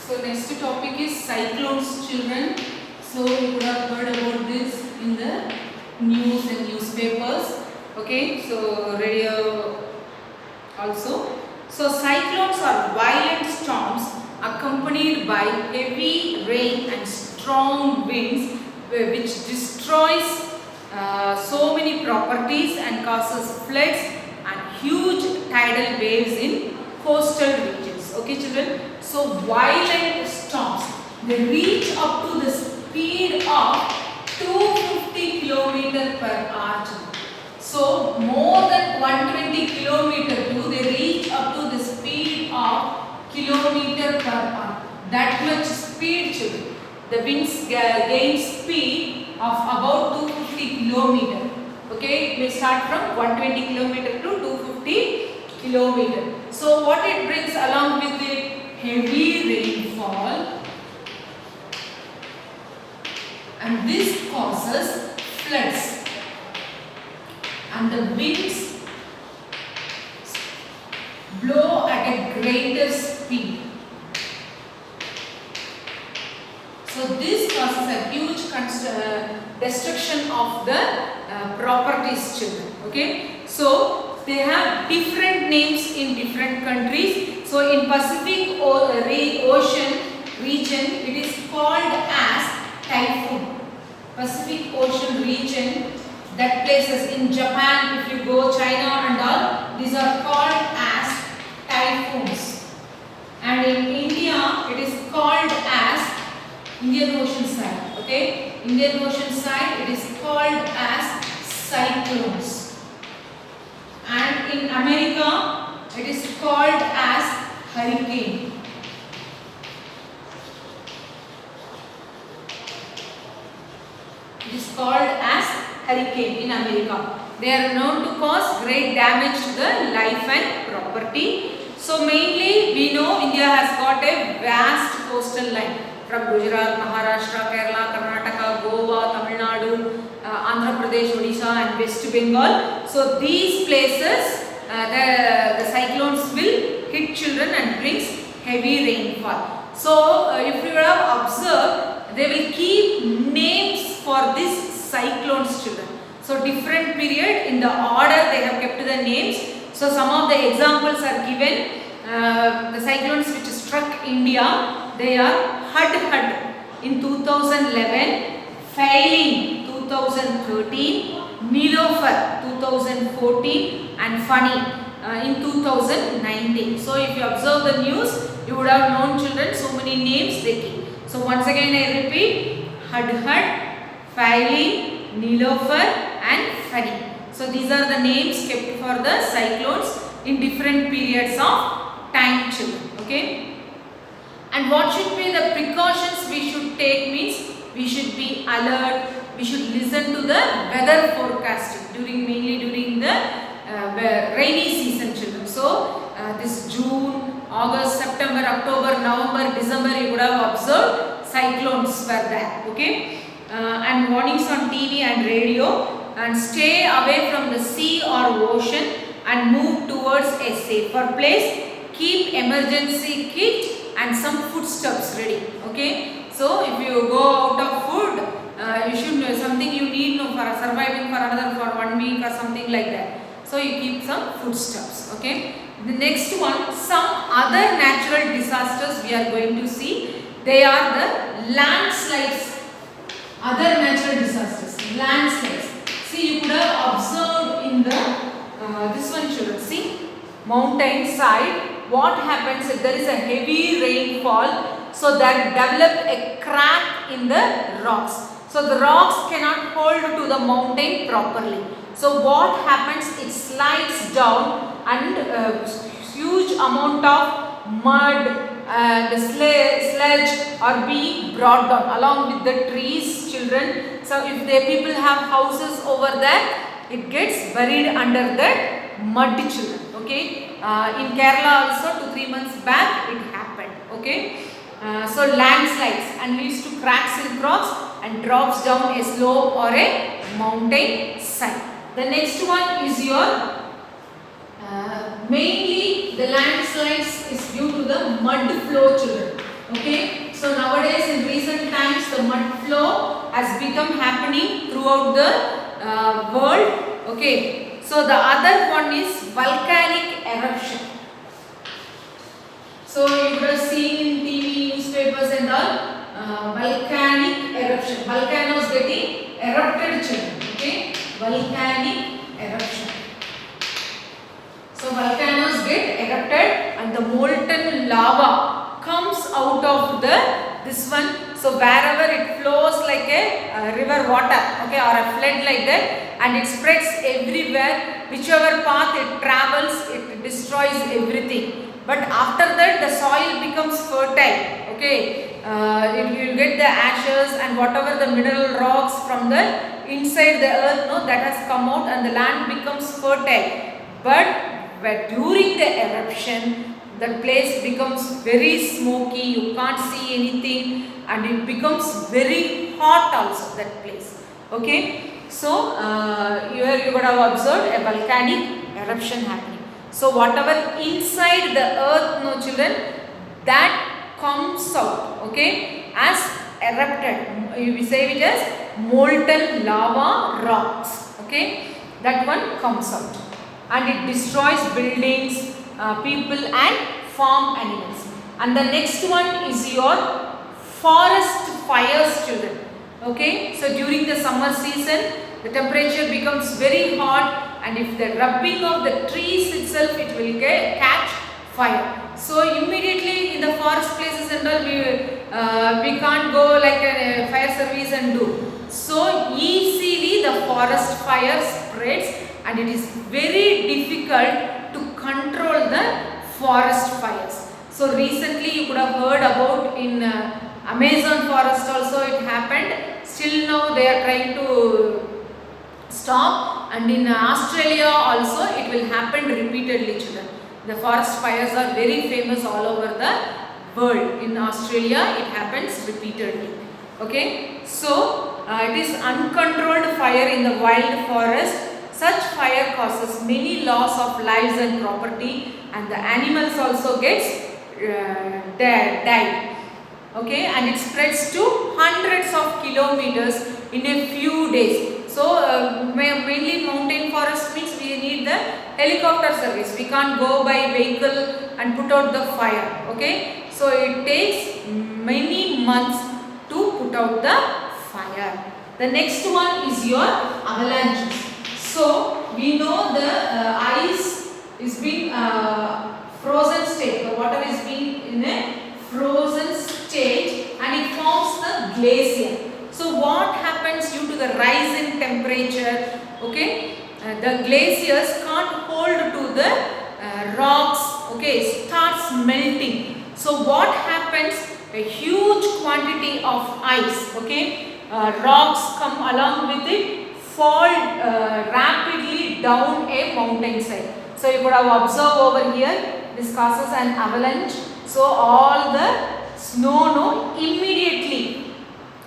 So next topic is cyclones, children. So you would have heard about this in the news and newspapers. Okay, so radio also. So cyclones are violent storms accompanied by heavy rain and strong winds, which destroys so many properties and causes floods and huge tidal waves in coastal regions. Okay, children. So violent storms, they reach up to the speed of 250 km per hour. So more than 120 km too, they reach up to the speed of kilometer per hour. That much speed, children. The winds gain speed of about 250 km. Okay, it may start from 120 km to 250 km. So what it brings along with it? Heavy rainfall, and this causes floods, and the winds blow at a greater speed. So this causes a huge destruction of the properties, children. Okay, so they have different names in different countries. So in Pacific Ocean region, it is called as typhoon. Pacific Ocean region, that places in Japan, if you go, China and all, these are called as typhoons. And in India, it is called as Indian Ocean side. Okay, Indian Ocean side, it is called as cyclones. And in America, it is called as hurricane. It is called as hurricane in America. They are known to cause great damage to the life and property. So mainly we know India has got a vast coastal line from Gujarat, Maharashtra, Kerala, Karnataka, Goa, Tamil Nadu, Andhra Pradesh, Odisha and West Bengal. So these places the cyclones will hit children and brings heavy rainfall. So if you have observed, they will keep names for these cyclones, children. So different period in the order they have kept the names. So some of the examples are given. The cyclones which struck India, they are Hudhud in 2011, Failing 2013, Nilofer 2014 and Fani in 2019. So if you observe the news, you would have known, children, so many names they keep. So once again I repeat, Hudhud, Failing, Nilofer and Fani. So these are the names kept for the cyclones in different periods of time, children. Okay. And what should be the precautions we should take means, we should be alert, we should listen to the weather forecasting mainly during the rainy season, children. So this June, August, September, October, November, December, you would have observed cyclones were there. Okay. And warnings on TV and radio, and stay away from the sea or ocean and move towards a safer place. Keep emergency kit and some foodstuffs ready. Okay, so if you go out of food, you should know something you need for surviving for another for 1 week or something like that. So you keep some foodstuffs. Okay, the next one, some other natural disasters we are going to see. They are the landslides. Other natural disasters, landslides. See, you could have observed in the this one, children. See, mountain side. What happens if there is a heavy rainfall? So that develop a crack in the rocks. So the rocks cannot hold to the mountain properly. So what happens? It slides down and huge amount of mud, the sledge are being brought down along with the trees, children. So if the people have houses over there, it gets buried under that mud, children. Okay, in Kerala also 2-3 months back it happened. Okay, so landslides and leads to cracks in rocks and drops down a slope or a mountain side. The next one is your mainly the landslides is due to the mud flow, children. Okay, so nowadays in recent times the mud flow has become happening throughout the world. Okay, so the other one is volcanic eruption. So you would have seen in TV, newspapers and all, volcanic eruption. Volcanoes getting erupted, children. Okay, volcanic eruption. So volcanoes get erupted and the molten lava comes out of this one. So wherever it flows like a river water, okay, or a flood like that, and it spreads everywhere. Whichever path it travels, it destroys everything. But after that, the soil becomes fertile. Okay, you will get the ashes and whatever the mineral rocks from the inside the earth, no, that has come out, and the land becomes fertile. But during the eruption, the place becomes very smoky, you can't see anything, and it becomes very hot also, that place. Okay, so here you would have observed a volcanic eruption happening. So whatever inside the earth, no children, that comes out, okay, as erupted. We say it as molten lava rocks, okay, that one comes out. And it destroys buildings, people and farm animals. And the next one is your forest fires, children. Okay, so during the summer season, the temperature becomes very hot, and if the rubbing of the trees itself, it will catch fire. So immediately in the forest places and all, we can't go like a fire service and do. So easily the forest fire spreads, and it is very difficult to control the forest fires. So recently you could have heard about in Amazon forest also it happened. Still now they are trying to stop, and in Australia also it will happen repeatedly, children. The forest fires are very famous all over the world. In Australia it happens repeatedly. Okay, so it is uncontrolled fire in the wild forest. Such fire causes many loss of lives and property, and the animals also gets died. Okay, and it spreads to hundreds of kilometers in a few days. So mainly mountain forest means we need the helicopter service. We can't go by vehicle and put out the fire. Okay, so it takes many months to put out the fire. The next one is your avalanches. So we know the ice is being frozen state. The water is being in a frozen state, and it forms the glacier. So what happens due to the rise in temperature? Okay, the glaciers can't hold to the rocks. Okay, starts melting. So what happens? A huge quantity of ice. Okay, rocks come along with it, fall rapidly down a mountainside. So you could have observed over here, this causes an avalanche. So all the snow immediately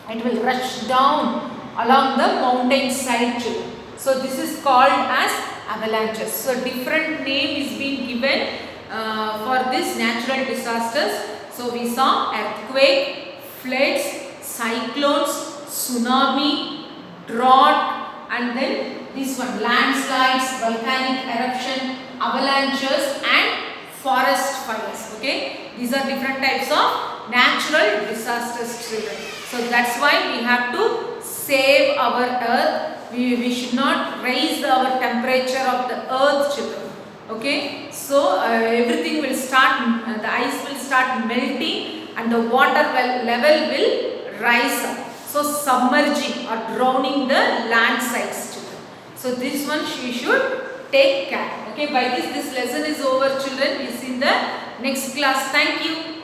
it will rush down along the mountain side too. So this is called as avalanches. So different name is being given for these natural disasters. So we saw earthquake, floods, cyclones, tsunami, drought, and then this one landslides, volcanic eruption, avalanches and forest fires. Okay, these are different types of natural disasters, children. So that's why we have to save our earth. We should not raise our temperature of the earth, children. Okay, so everything will start, the ice will start melting, and the water level will rise up. So submerging or drowning the land sides, children. So this one we should take care. Okay, by this lesson is over, children. We see in the next class. Thank you.